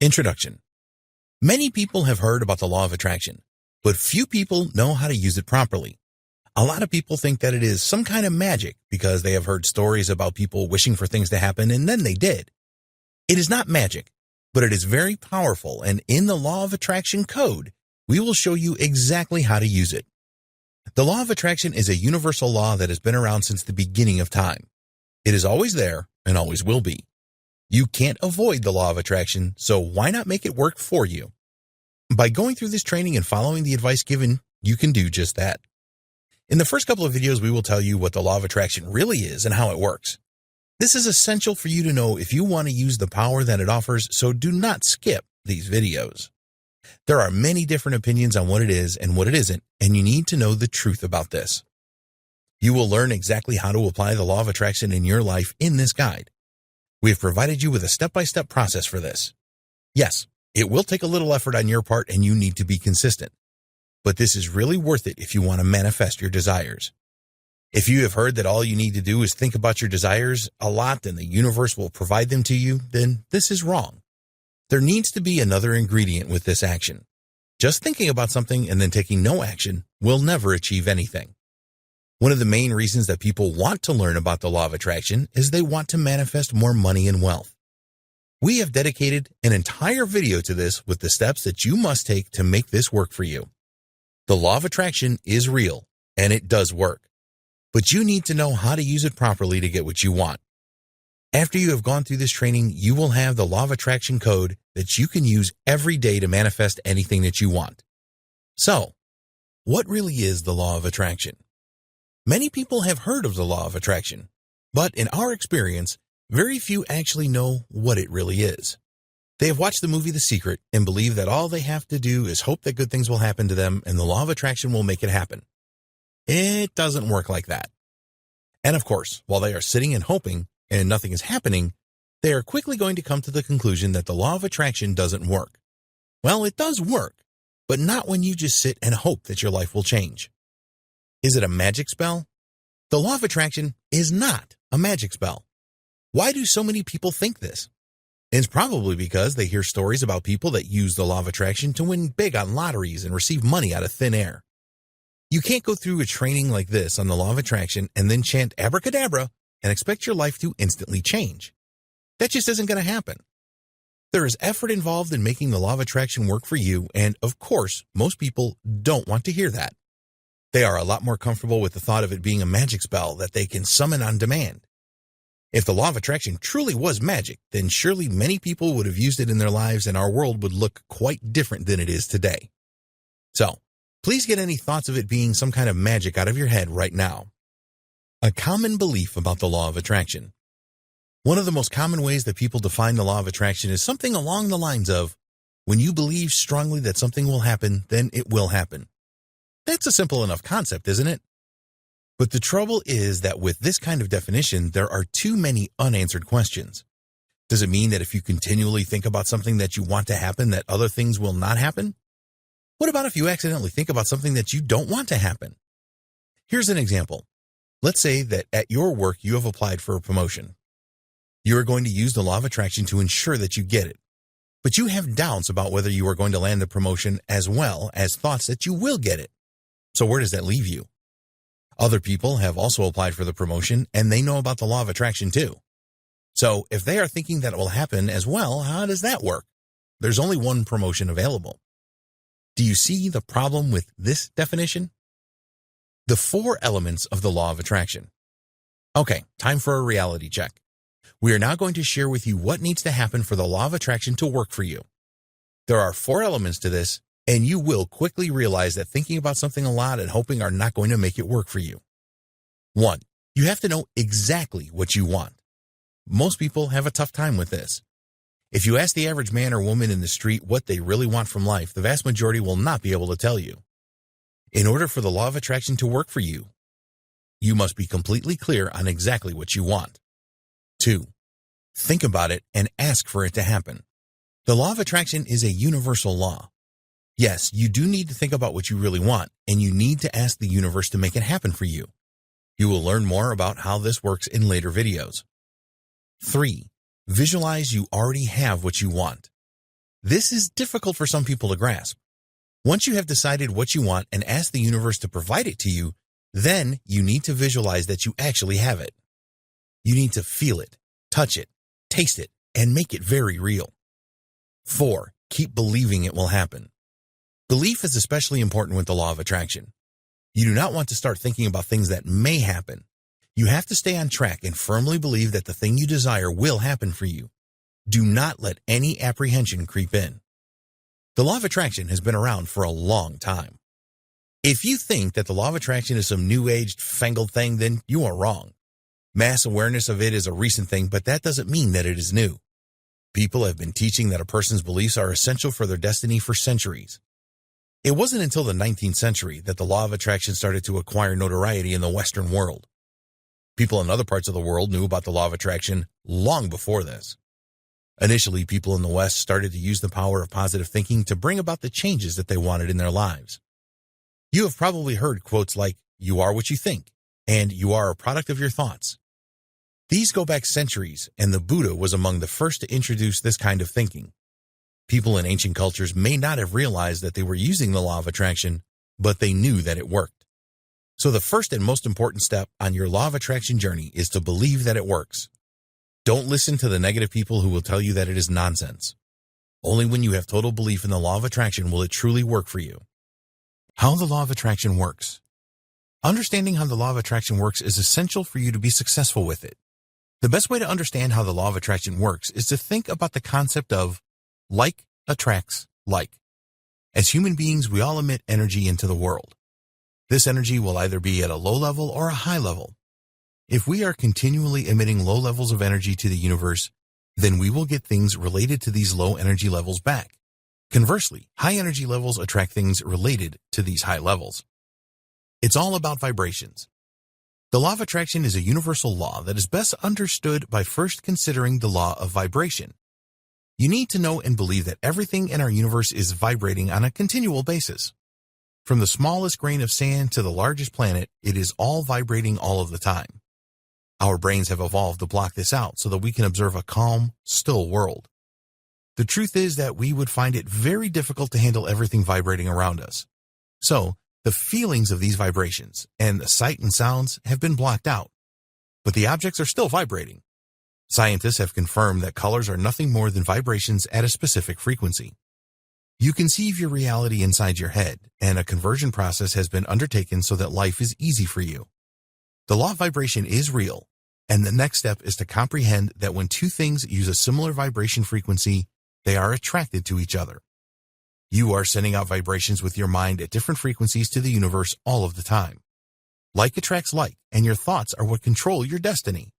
Introduction. Many people have heard about the law of attraction, but few people know how to use it properly. A lot of people think that it is some kind of magic because they have heard stories about people wishing for things to happen and then they did. It is not magic, but it is very powerful, and in the law of attraction code, we will show you exactly how to use it. The law of attraction is a universal law that has been around since the beginning of time. It is always there and always will be. You can't avoid the law of attraction, so why not make it work for you? By going through this training and following the advice given, you can do just that. In the first couple of videos, we will tell you what the law of attraction really is and how it works. This is essential for you to know if you want to use the power that it offers, so do not skip these videos. There are many different opinions on what it is and what it isn't, and you need to know the truth about this. You will learn exactly how to apply the law of attraction in your life in this guide. We have provided you with a step-by-step process for this. Yes, it will take a little effort on your part and you need to be consistent. But this is really worth it if you want to manifest your desires. If you have heard that all you need to do is think about your desires a lot and the universe will provide them to you, then this is wrong. There needs to be another ingredient with this action. Just thinking about something and then taking no action will never achieve anything. One of the main reasons that people want to learn about the law of attraction is they want to manifest more money and wealth. We have dedicated an entire video to this with the steps that you must take to make this work for you. The law of attraction is real, and it does work. But you need to know how to use it properly to get what you want. After you have gone through this training, you will have the law of attraction code that you can use every day to manifest anything that you want. So, what really is the law of attraction? Many people have heard of the law of attraction, but in our experience, very few actually know what it really is. They have watched the movie The Secret and believe that all they have to do is hope that good things will happen to them and the law of attraction will make it happen. It doesn't work like that. And of course, while they are sitting and hoping and nothing is happening, they are quickly going to come to the conclusion that the law of attraction doesn't work. Well, it does work, but not when you just sit and hope that your life will change. Is it a magic spell? The law of attraction is not a magic spell. Why do so many people think this? It's probably because they hear stories about people that use the law of attraction to win big on lotteries and receive money out of thin air. You can't go through a training like this on the law of attraction and then chant abracadabra and expect your life to instantly change. That just isn't going to happen. There is effort involved in making the law of attraction work for you, and of course, most people don't want to hear that. They are a lot more comfortable with the thought of it being a magic spell that they can summon on demand. If the law of attraction truly was magic, then surely many people would have used it in their lives and our world would look quite different than it is today. So, please get any thoughts of it being some kind of magic out of your head right now. A common belief about the law of attraction. One of the most common ways that people define the law of attraction is something along the lines of, when you believe strongly that something will happen, then it will happen. That's a simple enough concept, isn't it? But the trouble is that with this kind of definition, there are too many unanswered questions. Does it mean that if you continually think about something that you want to happen, that other things will not happen? What about if you accidentally think about something that you don't want to happen? Here's an example. Let's say that at your work you have applied for a promotion. You are going to use the law of attraction to ensure that you get it. But you have doubts about whether you are going to land the promotion as well as thoughts that you will get it. So where does that leave you? Other people have also applied for the promotion and they know about the law of attraction too. So if they are thinking that it will happen as well, how does that work? There's only one promotion available. Do you see the problem with this definition? The 4 elements of the law of attraction. Okay, time for a reality check. We are now going to share with you what needs to happen for the law of attraction to work for you. There are 4 elements to this, and you will quickly realize that thinking about something a lot and hoping are not going to make it work for you. 1. You have to know exactly what you want. Most people have a tough time with this. If you ask the average man or woman in the street what they really want from life, the vast majority will not be able to tell you. In order for the law of attraction to work for you, you must be completely clear on exactly what you want. 2. Think about it and ask for it to happen. The law of attraction is a universal law. Yes, you do need to think about what you really want, and you need to ask the universe to make it happen for you. You will learn more about how this works in later videos. 3. Visualize you already have what you want. This is difficult for some people to grasp. Once you have decided what you want and asked the universe to provide it to you, then you need to visualize that you actually have it. You need to feel it, touch it, taste it, and make it very real. 4. Keep believing it will happen. Belief is especially important with the law of attraction. You do not want to start thinking about things that may happen. You have to stay on track and firmly believe that the thing you desire will happen for you. Do not let any apprehension creep in. The law of attraction has been around for a long time. If you think that the law of attraction is some new-aged, fangled thing, then you are wrong. Mass awareness of it is a recent thing, but that doesn't mean that it is new. People have been teaching that a person's beliefs are essential for their destiny for centuries. It wasn't until the 19th century that the law of attraction started to acquire notoriety in the Western world. People in other parts of the world knew about the law of attraction long before this. Initially, people in the West started to use the power of positive thinking to bring about the changes that they wanted in their lives. You have probably heard quotes like, "You are what you think," and "You are a product of your thoughts." These go back centuries, and the Buddha was among the first to introduce this kind of thinking. People in ancient cultures may not have realized that they were using the law of attraction, but they knew that it worked. So the first and most important step on your law of attraction journey is to believe that it works. Don't listen to the negative people who will tell you that it is nonsense. Only when you have total belief in the law of attraction will it truly work for you. How the law of attraction works. Understanding how the law of attraction works is essential for you to be successful with it. The best way to understand how the law of attraction works is to think about the concept of like attracts like. As human beings, we all emit energy into the world. This energy will either be at a low level or a high level. If we are continually emitting low levels of energy to the universe, then we will get things related to these low energy levels back. Conversely, high energy levels attract things related to these high levels. It's all about vibrations. The law of attraction is a universal law that is best understood by first considering the law of vibration. You need to know and believe that everything in our universe is vibrating on a continual basis. From the smallest grain of sand to the largest planet, it is all vibrating all of the time. Our brains have evolved to block this out so that we can observe a calm, still world. The truth is that we would find it very difficult to handle everything vibrating around us. So, the feelings of these vibrations and the sight and sounds have been blocked out, but the objects are still vibrating. Scientists have confirmed that colors are nothing more than vibrations at a specific frequency. You conceive your reality inside your head, and a conversion process has been undertaken so that life is easy for you. The law of vibration is real, and the next step is to comprehend that when two things use a similar vibration frequency, they are attracted to each other. You are sending out vibrations with your mind at different frequencies to the universe all of the time. Like attracts like, and your thoughts are what control your destiny.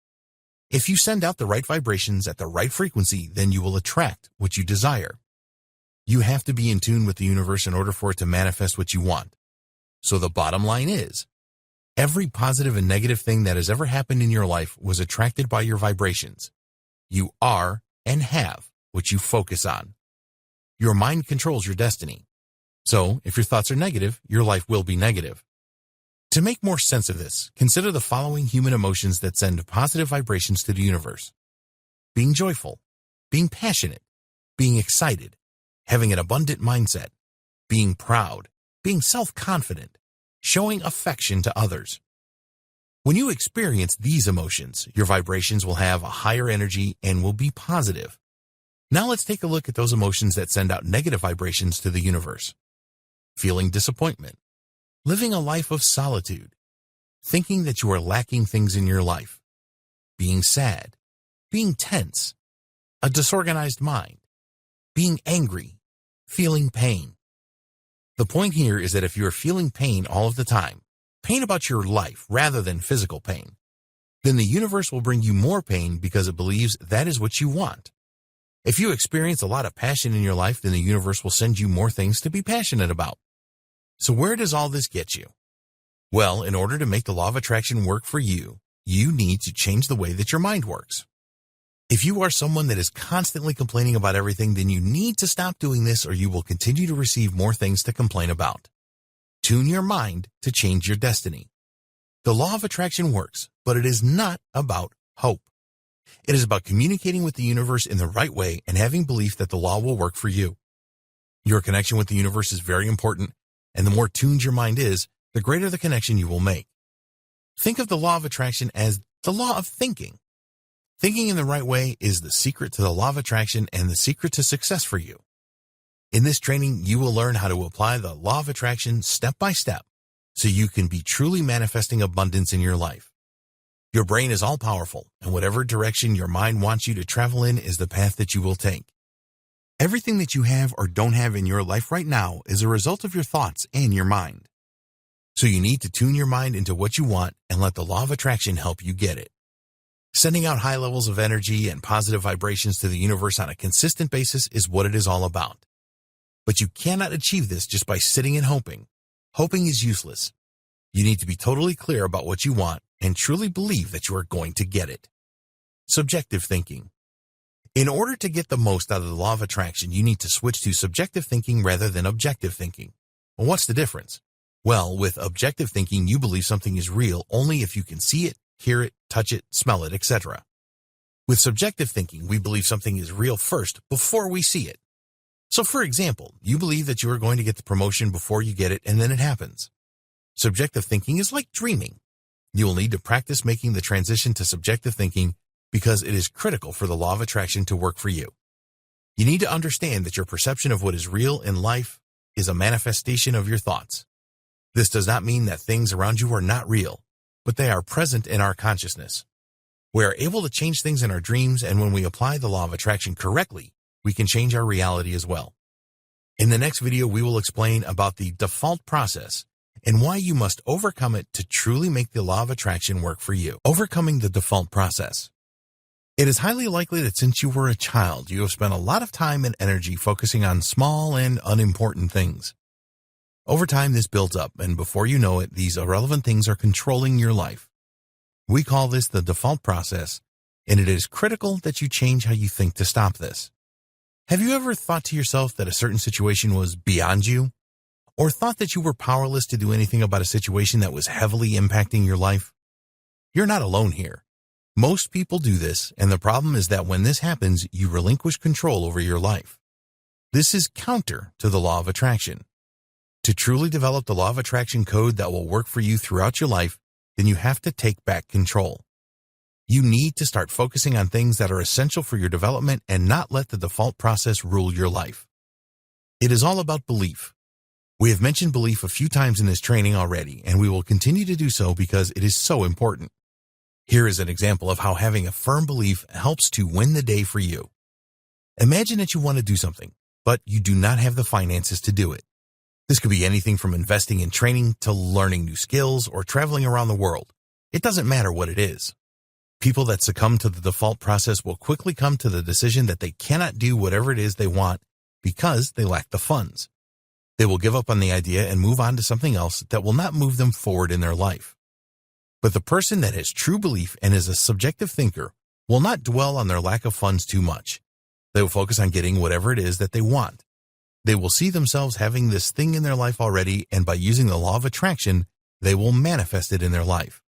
If you send out the right vibrations at the right frequency, then you will attract what you desire. You have to be in tune with the universe in order for it to manifest what you want. So the bottom line is, every positive and negative thing that has ever happened in your life was attracted by your vibrations. You are and have what you focus on. Your mind controls your destiny. So if your thoughts are negative, your life will be negative. To make more sense of this, consider the following human emotions that send positive vibrations to the universe. Being joyful, being passionate, being excited, having an abundant mindset, being proud, being self-confident, showing affection to others. When you experience these emotions, your vibrations will have a higher energy and will be positive. Now let's take a look at those emotions that send out negative vibrations to the universe. Feeling disappointment. Living a life of solitude, thinking that you are lacking things in your life, being sad, being tense, a disorganized mind, being angry, feeling pain. The point here is that if you are feeling pain all of the time, pain about your life rather than physical pain, then the universe will bring you more pain because it believes that is what you want. If you experience a lot of passion in your life, then the universe will send you more things to be passionate about. So where does all this get you? Well, in order to make the law of attraction work for you, you need to change the way that your mind works. If you are someone that is constantly complaining about everything, then you need to stop doing this or you will continue to receive more things to complain about. Tune your mind to change your destiny. The law of attraction works, but it is not about hope. It is about communicating with the universe in the right way and having belief that the law will work for you. Your connection with the universe is very important, and the more tuned your mind is, the greater the connection you will make. Think of the law of attraction as the law of thinking. Thinking in the right way is the secret to the law of attraction and the secret to success for you. In this training, you will learn how to apply the law of attraction step by step so you can be truly manifesting abundance in your life. Your brain is all-powerful, and whatever direction your mind wants you to travel in is the path that you will take. Everything that you have or don't have in your life right now is a result of your thoughts and your mind. So you need to tune your mind into what you want and let the law of attraction help you get it. Sending out high levels of energy and positive vibrations to the universe on a consistent basis is what it is all about. But you cannot achieve this just by sitting and hoping. Hoping is useless. You need to be totally clear about what you want and truly believe that you are going to get it. Subjective thinking. In order to get the most out of the law of attraction, you need to switch to subjective thinking rather than objective thinking. Well, what's the difference? Well, with objective thinking, you believe something is real only if you can see it, hear it, touch it, smell it, etc. With subjective thinking, we believe something is real first before we see it. So, for example, you believe that you are going to get the promotion before you get it, and then it happens. Subjective thinking is like dreaming. You will need to practice making the transition to subjective thinking because it is critical for the law of attraction to work for you. You need to understand that your perception of what is real in life is a manifestation of your thoughts. This does not mean that things around you are not real, but they are present in our consciousness. We are able to change things in our dreams, and when we apply the law of attraction correctly, we can change our reality as well. In the next video, we will explain about the default process and why you must overcome it to truly make the law of attraction work for you. Overcoming the default process. It is highly likely that since you were a child, you have spent a lot of time and energy focusing on small and unimportant things. Over time, this builds up, and before you know it, these irrelevant things are controlling your life. We call this the default process, and it is critical that you change how you think to stop this. Have you ever thought to yourself that a certain situation was beyond you? Or thought that you were powerless to do anything about a situation that was heavily impacting your life? You're not alone here. Most people do this, and the problem is that when this happens, you relinquish control over your life. This is counter to the law of attraction. To truly develop the law of attraction code that will work for you throughout your life, then you have to take back control. You need to start focusing on things that are essential for your development and not let the default process rule your life. It is all about belief. We have mentioned belief a few times in this training already, and we will continue to do so because it is so important. Here is an example of how having a firm belief helps to win the day for you. Imagine that you want to do something, but you do not have the finances to do it. This could be anything from investing in training to learning new skills or traveling around the world. It doesn't matter what it is. People that succumb to the default process will quickly come to the decision that they cannot do whatever it is they want because they lack the funds. They will give up on the idea and move on to something else that will not move them forward in their life. But the person that has true belief and is a subjective thinker will not dwell on their lack of funds too much. They will focus on getting whatever it is that they want. They will see themselves having this thing in their life already, and by using the law of attraction, they will manifest it in their life.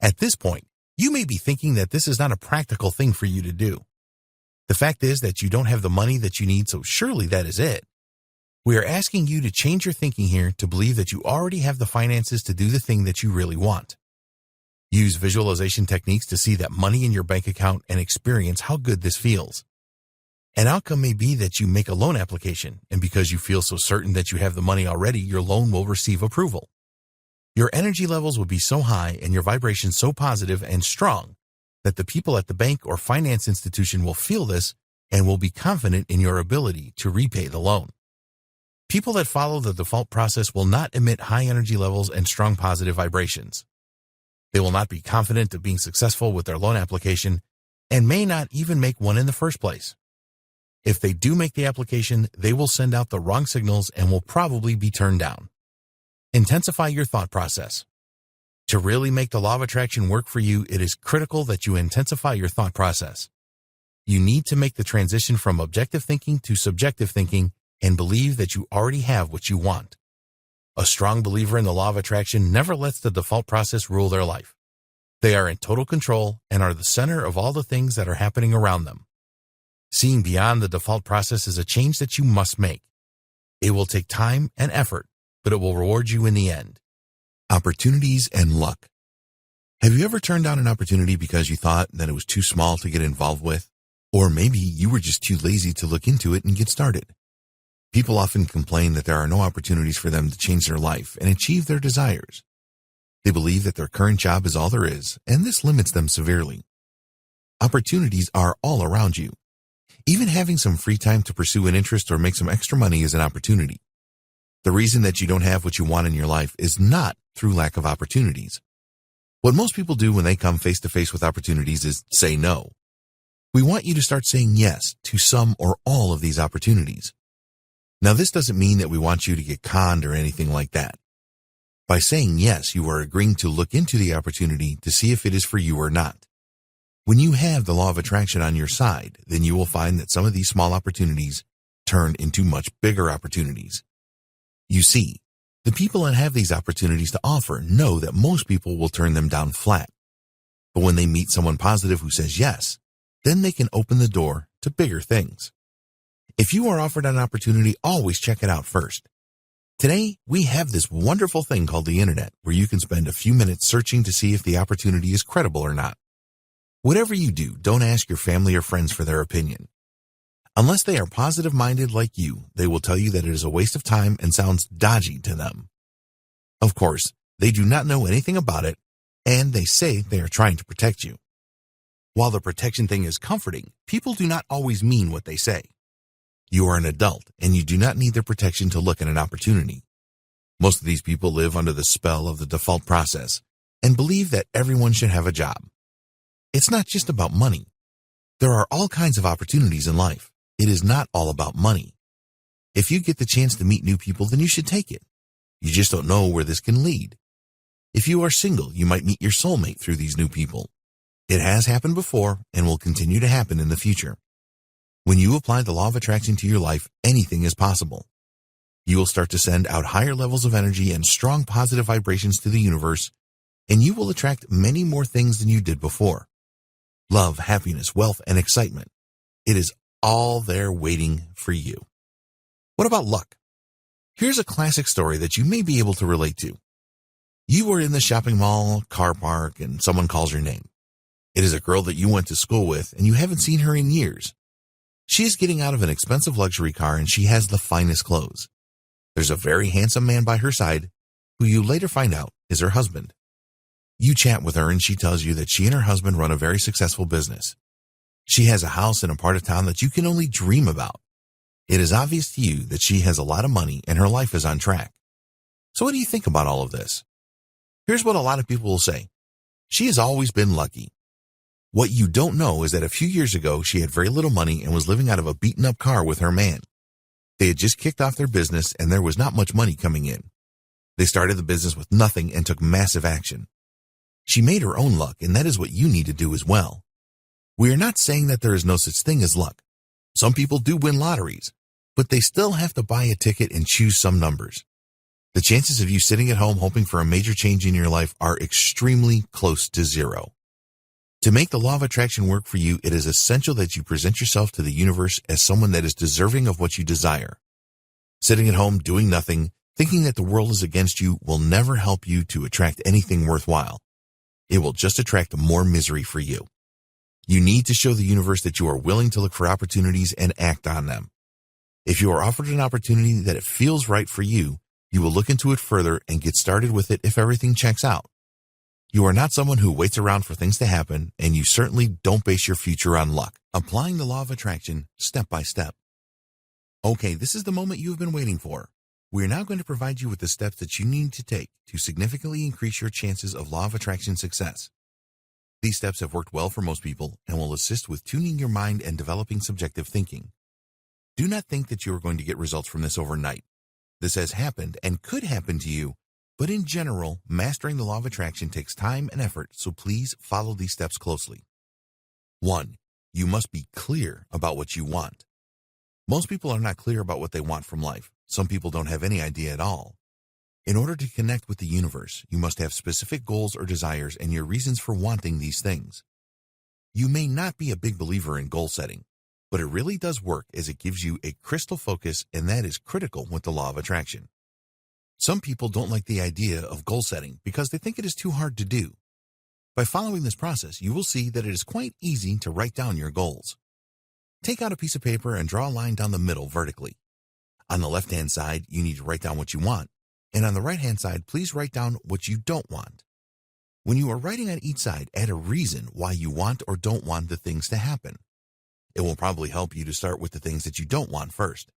At this point, you may be thinking that this is not a practical thing for you to do. The fact is that you don't have the money that you need, so surely that is it. We are asking you to change your thinking here to believe that you already have the finances to do the thing that you really want. Use visualization techniques to see that money in your bank account and experience how good this feels. An outcome may be that you make a loan application, and because you feel so certain that you have the money already, your loan will receive approval. Your energy levels will be so high and your vibration so positive and strong that the people at the bank or finance institution will feel this and will be confident in your ability to repay the loan. People that follow the default process will not emit high energy levels and strong positive vibrations. They will not be confident of being successful with their loan application and may not even make one in the first place. If they do make the application, they will send out the wrong signals and will probably be turned down. Intensify your thought process. To really make the law of attraction work for you, it is critical that you intensify your thought process. You need to make the transition from objective thinking to subjective thinking and believe that you already have what you want. A strong believer in the law of attraction never lets the default process rule their life. They are in total control and are the center of all the things that are happening around them. Seeing beyond the default process is a change that you must make. It will take time and effort, but it will reward you in the end. Opportunities and luck. Have you ever turned down an opportunity because you thought that it was too small to get involved with? Or maybe you were just too lazy to look into it and get started. People often complain that there are no opportunities for them to change their life and achieve their desires. They believe that their current job is all there is, and this limits them severely. Opportunities are all around you. Even having some free time to pursue an interest or make some extra money is an opportunity. The reason that you don't have what you want in your life is not through lack of opportunities. What most people do when they come face to face with opportunities is say no. We want you to start saying yes to some or all of these opportunities. Now, this doesn't mean that we want you to get conned or anything like that. By saying yes, you are agreeing to look into the opportunity to see if it is for you or not. When you have the law of attraction on your side, then you will find that some of these small opportunities turn into much bigger opportunities. You see, the people that have these opportunities to offer know that most people will turn them down flat. But when they meet someone positive who says yes, then they can open the door to bigger things. If you are offered an opportunity, always check it out first. Today, we have this wonderful thing called the internet where you can spend a few minutes searching to see if the opportunity is credible or not. Whatever you do, don't ask your family or friends for their opinion. Unless they are positive-minded like you, they will tell you that it is a waste of time and sounds dodgy to them. Of course, they do not know anything about it, and they say they are trying to protect you. While the protection thing is comforting, people do not always mean what they say. You are an adult, and you do not need their protection to look at an opportunity. Most of these people live under the spell of the default process and believe that everyone should have a job. It's not just about money. There are all kinds of opportunities in life. It is not all about money. If you get the chance to meet new people, then you should take it. You just don't know where this can lead. If you are single, you might meet your soulmate through these new people. It has happened before and will continue to happen in the future. When you apply the law of attraction to your life, anything is possible. You will start to send out higher levels of energy and strong positive vibrations to the universe, and you will attract many more things than you did before. Love, happiness, wealth, and excitement. It is all there waiting for you. What about luck? Here's a classic story that you may be able to relate to. You are in the shopping mall, car park, and someone calls your name. It is a girl that you went to school with, and you haven't seen her in years. She is getting out of an expensive luxury car, and she has the finest clothes. There's a very handsome man by her side, who you later find out is her husband. You chat with her, and she tells you that she and her husband run a very successful business. She has a house in a part of town that you can only dream about. It is obvious to you that she has a lot of money and her life is on track. So what do you think about all of this? Here's what a lot of people will say. She has always been lucky. What you don't know is that a few years ago, she had very little money and was living out of a beaten-up car with her man. They had just kicked off their business and there was not much money coming in. They started the business with nothing and took massive action. She made her own luck, and that is what you need to do as well. We are not saying that there is no such thing as luck. Some people do win lotteries, but they still have to buy a ticket and choose some numbers. The chances of you sitting at home hoping for a major change in your life are extremely close to zero. To make the law of attraction work for you, it is essential that you present yourself to the universe as someone that is deserving of what you desire. Sitting at home doing nothing, thinking that the world is against you, will never help you to attract anything worthwhile. It will just attract more misery for you. You need to show the universe that you are willing to look for opportunities and act on them. If you are offered an opportunity that it feels right for you, you will look into it further and get started with it if everything checks out. You are not someone who waits around for things to happen, and you certainly don't base your future on luck. Applying the law of attraction step by step. Okay, this is the moment you have been waiting for. We are now going to provide you with the steps that you need to take to significantly increase your chances of law of attraction success. These steps have worked well for most people and will assist with tuning your mind and developing subjective thinking. Do not think that you are going to get results from this overnight. This has happened and could happen to you, but in general, mastering the law of attraction takes time and effort, so please follow these steps closely. 1. You must be clear about what you want. Most people are not clear about what they want from life. Some people don't have any idea at all. In order to connect with the universe, you must have specific goals or desires and your reasons for wanting these things. You may not be a big believer in goal setting, but it really does work as it gives you a crystal focus, and that is critical with the law of attraction. Some people don't like the idea of goal setting because they think it is too hard to do. By following this process, you will see that it is quite easy to write down your goals. Take out a piece of paper and draw a line down the middle vertically. On the left-hand side, you need to write down what you want, and on the right-hand side, please write down what you don't want. When you are writing on each side, add a reason why you want or don't want the things to happen. It will probably help you to start with the things that you don't want first.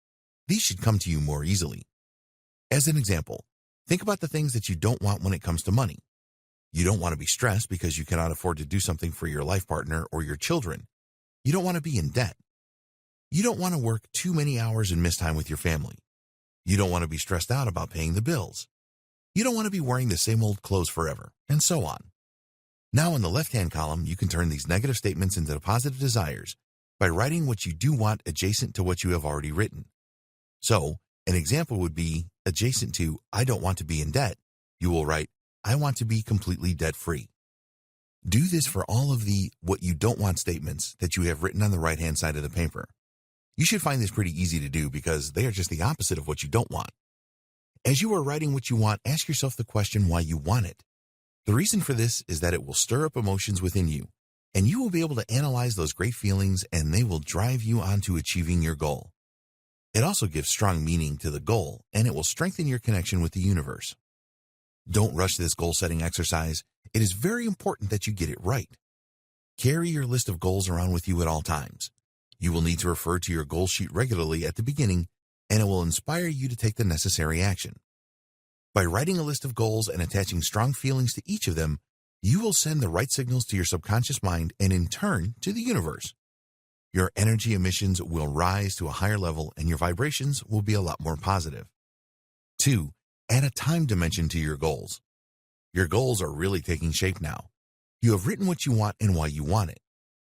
These should come to you more easily. As an example, think about the things that you don't want when it comes to money. You don't want to be stressed because you cannot afford to do something for your life partner or your children. You don't want to be in debt. You don't want to work too many hours and miss time with your family. You don't want to be stressed out about paying the bills. You don't want to be wearing the same old clothes forever, and so on. Now in the left-hand column, you can turn these negative statements into positive desires by writing what you do want adjacent to what you have already written. So, an example would be adjacent to I don't want to be in debt, you will write I want to be completely debt-free. Do this for all of the what you don't want statements that you have written on the right-hand side of the paper. You should find this pretty easy to do because they are just the opposite of what you don't want. As you are writing what you want, ask yourself the question why you want it. The reason for this is that it will stir up emotions within you, and you will be able to analyze those great feelings, and they will drive you on to achieving your goal. It also gives strong meaning to the goal, and it will strengthen your connection with the universe. Don't rush this goal-setting exercise. It is very important that you get it right. Carry your list of goals around with you at all times. You will need to refer to your goal sheet regularly at the beginning, and it will inspire you to take the necessary action. By writing a list of goals and attaching strong feelings to each of them, you will send the right signals to your subconscious mind and in turn to the universe. Your energy emissions will rise to a higher level and your vibrations will be a lot more positive. 2. Add a time dimension to your goals. Your goals are really taking shape now. You have written what you want and why you want it.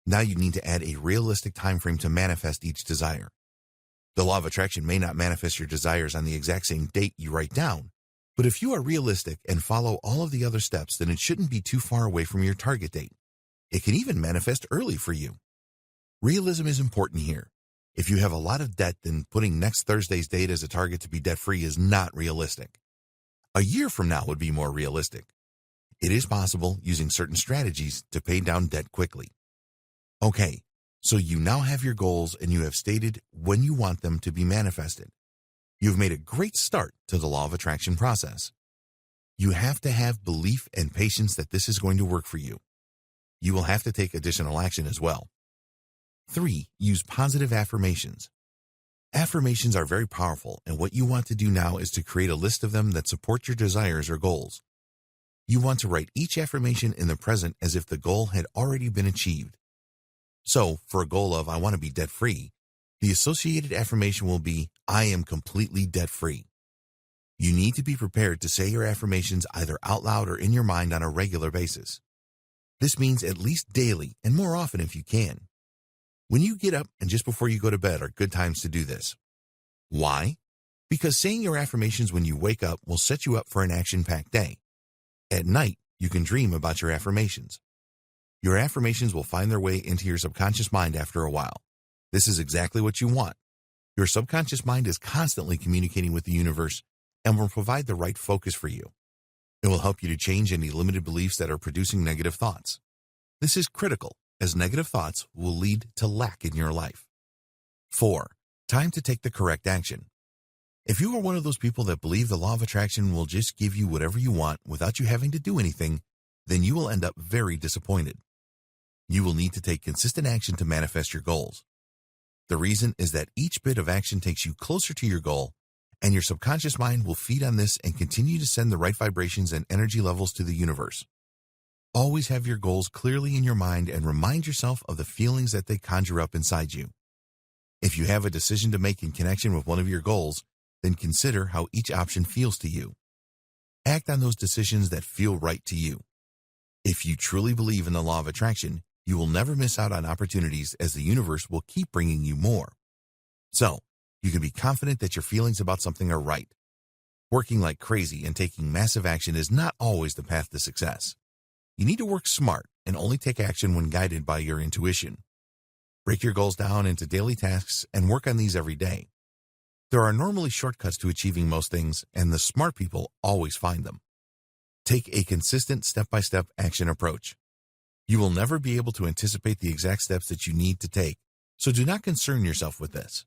Now you need to add a realistic time frame to manifest each desire. The law of attraction may not manifest your desires on the exact same date you write down, but if you are realistic and follow all of the other steps, then it shouldn't be too far away from your target date. It can even manifest early for you. Realism is important here. If you have a lot of debt, then putting next Thursday's date as a target to be debt-free is not realistic. A year from now would be more realistic. It is possible using certain strategies to pay down debt quickly. Okay, so you now have your goals and you have stated when you want them to be manifested. You've made a great start to the law of attraction process. You have to have belief and patience that this is going to work for you. You will have to take additional action as well. 3. Use positive affirmations. Affirmations are very powerful, and what you want to do now is to create a list of them that support your desires or goals. You want to write each affirmation in the present as if the goal had already been achieved. So, for a goal of I want to be debt-free, the associated affirmation will be I am completely debt-free. You need to be prepared to say your affirmations either out loud or in your mind on a regular basis. This means at least daily and more often if you can. When you get up and just before you go to bed are good times to do this. Why? Because saying your affirmations when you wake up will set you up for an action-packed day. At night, you can dream about your affirmations. Your affirmations will find their way into your subconscious mind after a while. This is exactly what you want. Your subconscious mind is constantly communicating with the universe and will provide the right focus for you. It will help you to change any limited beliefs that are producing negative thoughts. This is critical, as negative thoughts will lead to lack in your life. 4. Time to take the correct action. If you are one of those people that believe the law of attraction will just give you whatever you want without you having to do anything, then you will end up very disappointed. You will need to take consistent action to manifest your goals. The reason is that each bit of action takes you closer to your goal, and your subconscious mind will feed on this and continue to send the right vibrations and energy levels to the universe. Always have your goals clearly in your mind and remind yourself of the feelings that they conjure up inside you. If you have a decision to make in connection with one of your goals, then consider how each option feels to you. Act on those decisions that feel right to you. If you truly believe in the law of attraction, you will never miss out on opportunities as the universe will keep bringing you more. So, you can be confident that your feelings about something are right. Working like crazy and taking massive action is not always the path to success. You need to work smart and only take action when guided by your intuition. Break your goals down into daily tasks and work on these every day. There are normally shortcuts to achieving most things, and the smart people always find them. Take a consistent step-by-step action approach. You will never be able to anticipate the exact steps that you need to take, so do not concern yourself with this.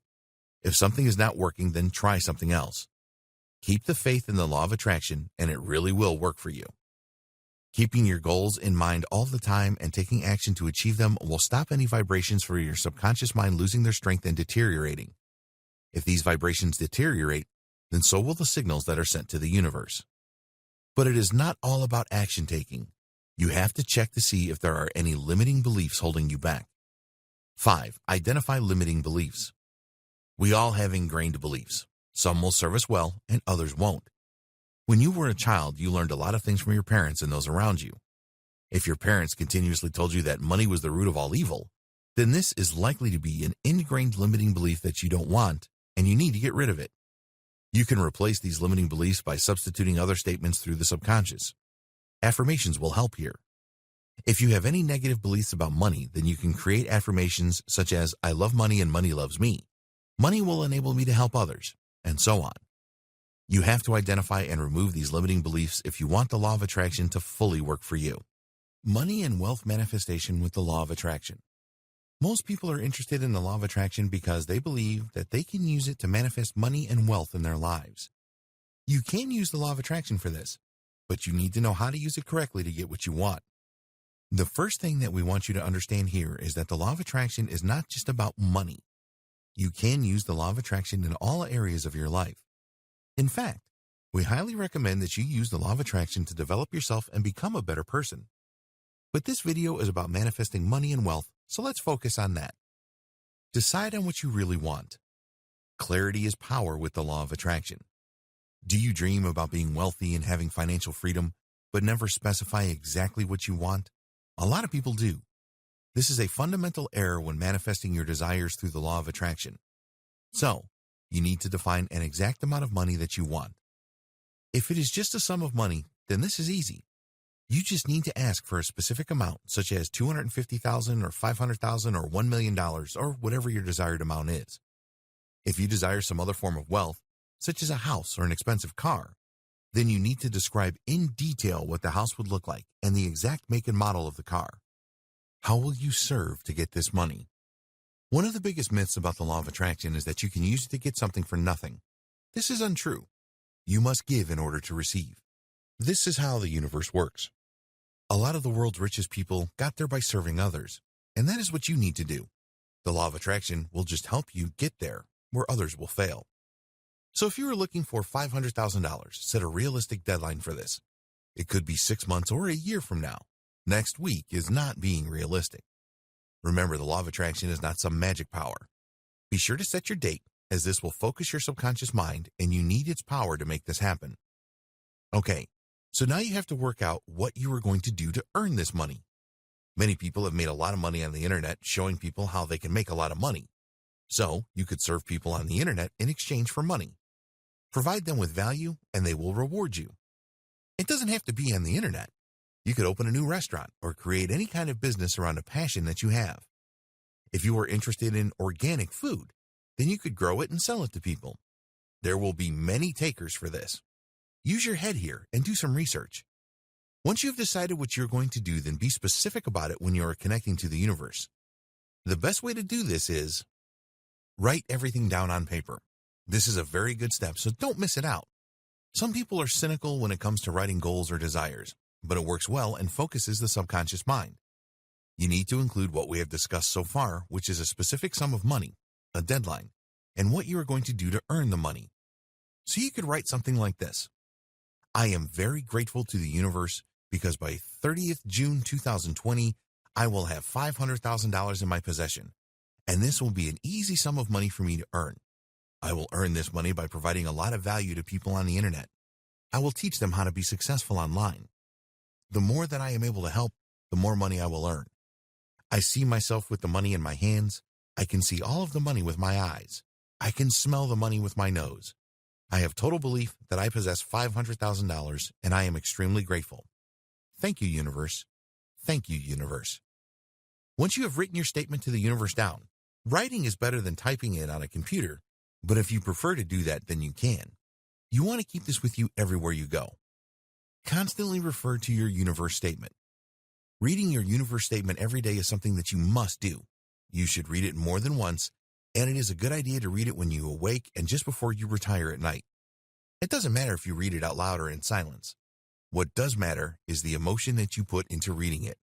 If something is not working, then try something else. Keep the faith in the law of attraction, and it really will work for you. Keeping your goals in mind all the time and taking action to achieve them will stop any vibrations for your subconscious mind losing their strength and deteriorating. If these vibrations deteriorate, then so will the signals that are sent to the universe. But it is not all about action taking. You have to check to see if there are any limiting beliefs holding you back. 5. Identify limiting beliefs. We all have ingrained beliefs. Some will serve us well and others won't. When you were a child, you learned a lot of things from your parents and those around you. If your parents continuously told you that money was the root of all evil, then this is likely to be an ingrained limiting belief that you don't want, and you need to get rid of it. You can replace these limiting beliefs by substituting other statements through the subconscious. Affirmations will help here. If you have any negative beliefs about money, then you can create affirmations such as, I love money and money loves me. Money will enable me to help others, and so on. You have to identify and remove these limiting beliefs if you want the law of attraction to fully work for you. Money and wealth manifestation with the law of attraction. Most people are interested in the law of attraction because they believe that they can use it to manifest money and wealth in their lives. You can use the law of attraction for this, but you need to know how to use it correctly to get what you want. The first thing that we want you to understand here is that the law of attraction is not just about money. You can use the law of attraction in all areas of your life. In fact, we highly recommend that you use the law of attraction to develop yourself and become a better person. But this video is about manifesting money and wealth, so let's focus on that. Decide on what you really want. Clarity is power with the law of attraction. Do you dream about being wealthy and having financial freedom, but never specify exactly what you want? A lot of people do. This is a fundamental error when manifesting your desires through the law of attraction. So, you need to define an exact amount of money that you want. If it is just a sum of money, then this is easy. You just need to ask for a specific amount, such as $250,000 or $500,000 or $1 million or whatever your desired amount is. If you desire some other form of wealth, such as a house or an expensive car, then you need to describe in detail what the house would look like and the exact make and model of the car. How will you serve to get this money? One of the biggest myths about the law of attraction is that you can use it to get something for nothing. This is untrue. You must give in order to receive. This is how the universe works. A lot of the world's richest people got there by serving others, and that is what you need to do. The law of attraction will just help you get there where others will fail. So if you are looking for $500,000, set a realistic deadline for this. It could be 6 months or a year from now. Next week is not being realistic. Remember, the law of attraction is not some magic power. Be sure to set your date, as this will focus your subconscious mind, and you need its power to make this happen. Okay, so now you have to work out what you are going to do to earn this money. Many people have made a lot of money on the internet showing people how they can make a lot of money. So, you could serve people on the internet in exchange for money. Provide them with value, and they will reward you. It doesn't have to be on the internet. You could open a new restaurant or create any kind of business around a passion that you have. If you are interested in organic food, then you could grow it and sell it to people. There will be many takers for this. Use your head here and do some research. Once you have decided what you're going to do, then be specific about it when you are connecting to the universe. The best way to do this is write everything down on paper. This is a very good step, so don't miss it out. Some people are cynical when it comes to writing goals or desires, but it works well and focuses the subconscious mind. You need to include what we have discussed so far, which is a specific sum of money, a deadline, and what you are going to do to earn the money. So you could write something like this. I am very grateful to the universe because by 30th June 2020, I will have $500,000 in my possession, and this will be an easy sum of money for me to earn. I will earn this money by providing a lot of value to people on the internet. I will teach them how to be successful online. The more that I am able to help, the more money I will earn. I see myself with the money in my hands. I can see all of the money with my eyes. I can smell the money with my nose. I have total belief that I possess $500,000 and I am extremely grateful. Thank you, universe. Thank you, universe. Once you have written your statement to the universe down, writing is better than typing it on a computer, but if you prefer to do that, then you can. You want to keep this with you everywhere you go. Constantly refer to your universe statement. Reading your universe statement every day is something that you must do. You should read it more than once, and it is a good idea to read it when you awake and just before you retire at night. It doesn't matter if you read it out loud or in silence. What does matter is the emotion that you put into reading it.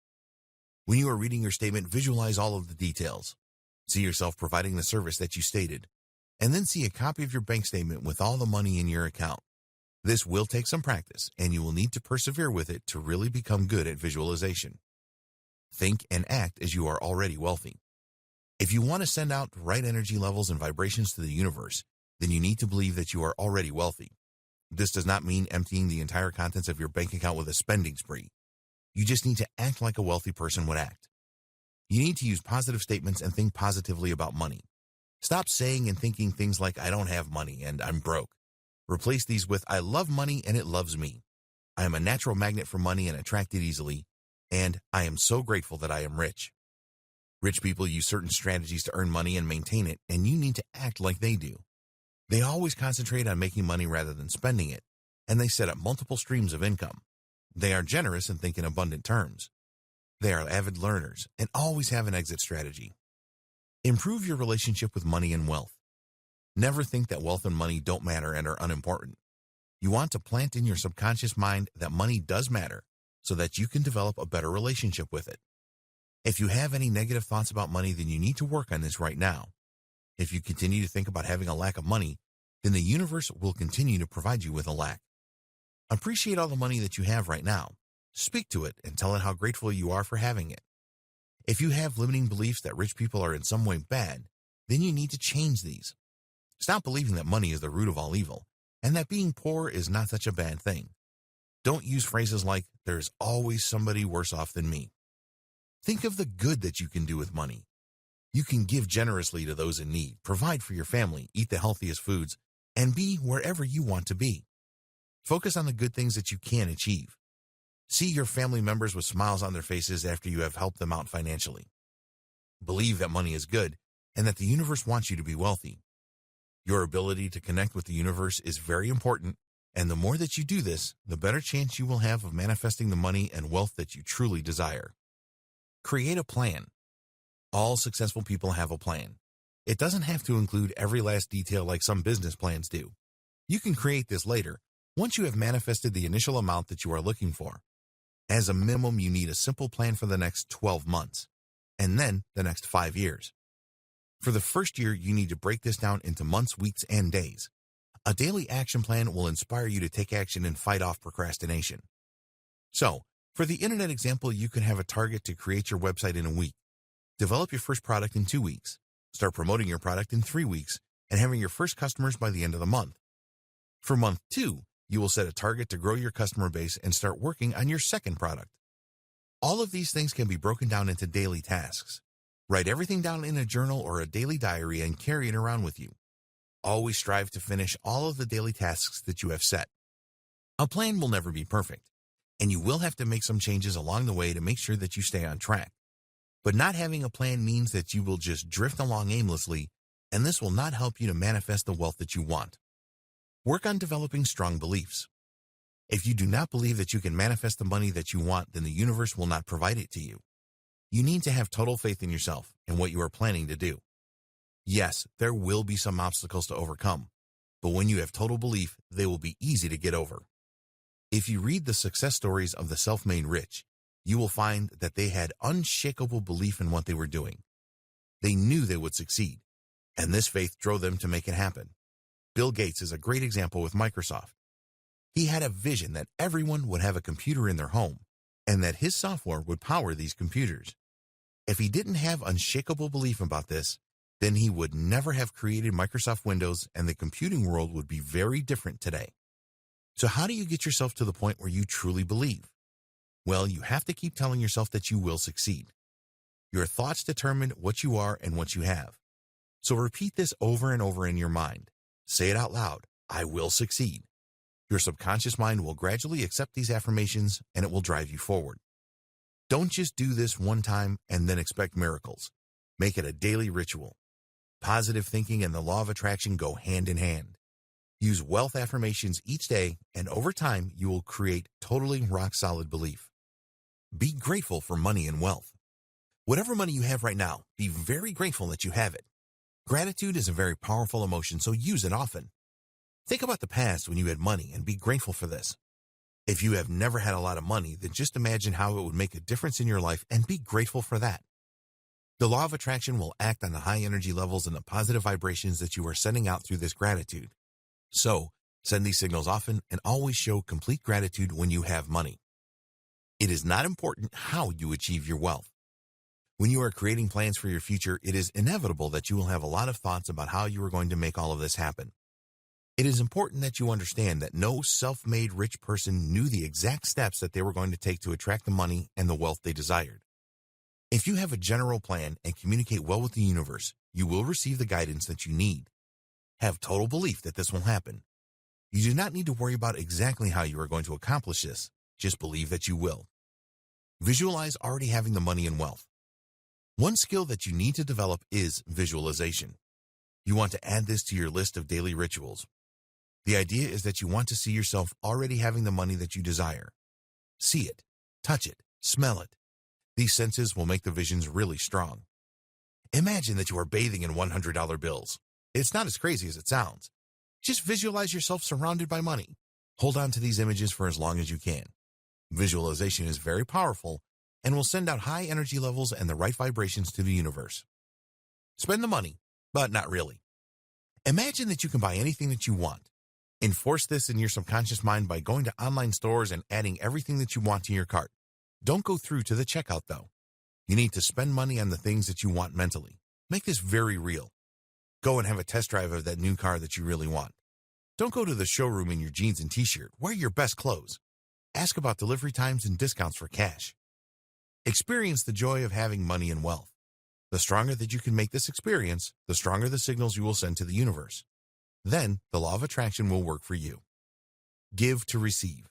When you are reading your statement, visualize all of the details. See yourself providing the service that you stated, and then see a copy of your bank statement with all the money in your account. This will take some practice, and you will need to persevere with it to really become good at visualization. Think and act as you are already wealthy. If you want to send out the right energy levels and vibrations to the universe, then you need to believe that you are already wealthy. This does not mean emptying the entire contents of your bank account with a spending spree. You just need to act like a wealthy person would act. You need to use positive statements and think positively about money. Stop saying and thinking things like, I don't have money and I'm broke. Replace these with, I love money and it loves me. I am a natural magnet for money and attract it easily. And I am so grateful that I am rich. Rich people use certain strategies to earn money and maintain it, and you need to act like they do. They always concentrate on making money rather than spending it, and they set up multiple streams of income. They are generous and think in abundant terms. They are avid learners and always have an exit strategy. Improve your relationship with money and wealth. Never think that wealth and money don't matter and are unimportant. You want to plant in your subconscious mind that money does matter so that you can develop a better relationship with it. If you have any negative thoughts about money, then you need to work on this right now. If you continue to think about having a lack of money, then the universe will continue to provide you with a lack. Appreciate all the money that you have right now. Speak to it and tell it how grateful you are for having it. If you have limiting beliefs that rich people are in some way bad, then you need to change these. Stop believing that money is the root of all evil, and that being poor is not such a bad thing. Don't use phrases like, there's always somebody worse off than me. Think of the good that you can do with money. You can give generously to those in need, provide for your family, eat the healthiest foods, and be wherever you want to be. Focus on the good things that you can achieve. See your family members with smiles on their faces after you have helped them out financially. Believe that money is good and that the universe wants you to be wealthy. Your ability to connect with the universe is very important, and the more that you do this, the better chance you will have of manifesting the money and wealth that you truly desire. Create a plan. All successful people have a plan. It doesn't have to include every last detail like some business plans do. You can create this later, once you have manifested the initial amount that you are looking for. As a minimum, you need a simple plan for the next 12 months, and then the next 5 years. For the first year, you need to break this down into months, weeks, and days. A daily action plan will inspire you to take action and fight off procrastination. So, for the internet example, you can have a target to create your website in a week. Develop your first product in 2 weeks. Start promoting your product in 3 weeks and having your first customers by the end of the month. For month 2, you will set a target to grow your customer base and start working on your second product. All of these things can be broken down into daily tasks. Write everything down in a journal or a daily diary and carry it around with you. Always strive to finish all of the daily tasks that you have set. A plan will never be perfect, and you will have to make some changes along the way to make sure that you stay on track. But not having a plan means that you will just drift along aimlessly, and this will not help you to manifest the wealth that you want. Work on developing strong beliefs. If you do not believe that you can manifest the money that you want, then the universe will not provide it to you. You need to have total faith in yourself and what you are planning to do. Yes, there will be some obstacles to overcome, but when you have total belief, they will be easy to get over. If you read the success stories of the self-made rich, you will find that they had unshakable belief in what they were doing. They knew they would succeed, and this faith drove them to make it happen. Bill Gates is a great example with Microsoft. He had a vision that everyone would have a computer in their home, and that his software would power these computers. If he didn't have unshakable belief about this, then he would never have created Microsoft Windows, and the computing world would be very different today. So how do you get yourself to the point where you truly believe? Well, you have to keep telling yourself that you will succeed. Your thoughts determine what you are and what you have. So repeat this over and over in your mind. Say it out loud. I will succeed. Your subconscious mind will gradually accept these affirmations and it will drive you forward. Don't just do this one time and then expect miracles. Make it a daily ritual. Positive thinking and the law of attraction go hand in hand. Use wealth affirmations each day, and over time, you will create totally rock-solid belief. Be grateful for money and wealth. Whatever money you have right now, be very grateful that you have it. Gratitude is a very powerful emotion, so use it often. Think about the past when you had money and be grateful for this. If you have never had a lot of money, then just imagine how it would make a difference in your life and be grateful for that. The law of attraction will act on the high energy levels and the positive vibrations that you are sending out through this gratitude. So, send these signals often and always show complete gratitude when you have money. It is not important how you achieve your wealth. When you are creating plans for your future, it is inevitable that you will have a lot of thoughts about how you are going to make all of this happen. It is important that you understand that no self-made rich person knew the exact steps that they were going to take to attract the money and the wealth they desired. If you have a general plan and communicate well with the universe, you will receive the guidance that you need. Have total belief that this will happen. You do not need to worry about exactly how you are going to accomplish this. Just believe that you will. Visualize already having the money and wealth. One skill that you need to develop is visualization. You want to add this to your list of daily rituals. The idea is that you want to see yourself already having the money that you desire. See it, touch it, smell it. These senses will make the visions really strong. Imagine that you are bathing in $100 bills. It's not as crazy as it sounds. Just visualize yourself surrounded by money. Hold on to these images for as long as you can. Visualization is very powerful and will send out high energy levels and the right vibrations to the universe. Spend the money, but not really. Imagine that you can buy anything that you want. Enforce this in your subconscious mind by going to online stores and adding everything that you want to your cart. Don't go through to the checkout, though. You need to spend money on the things that you want mentally. Make this very real. Go and have a test drive of that new car that you really want. Don't go to the showroom in your jeans and t-shirt. Wear your best clothes. Ask about delivery times and discounts for cash. Experience the joy of having money and wealth. The stronger that you can make this experience, the stronger the signals you will send to the universe. Then, the law of attraction will work for you. Give to receive.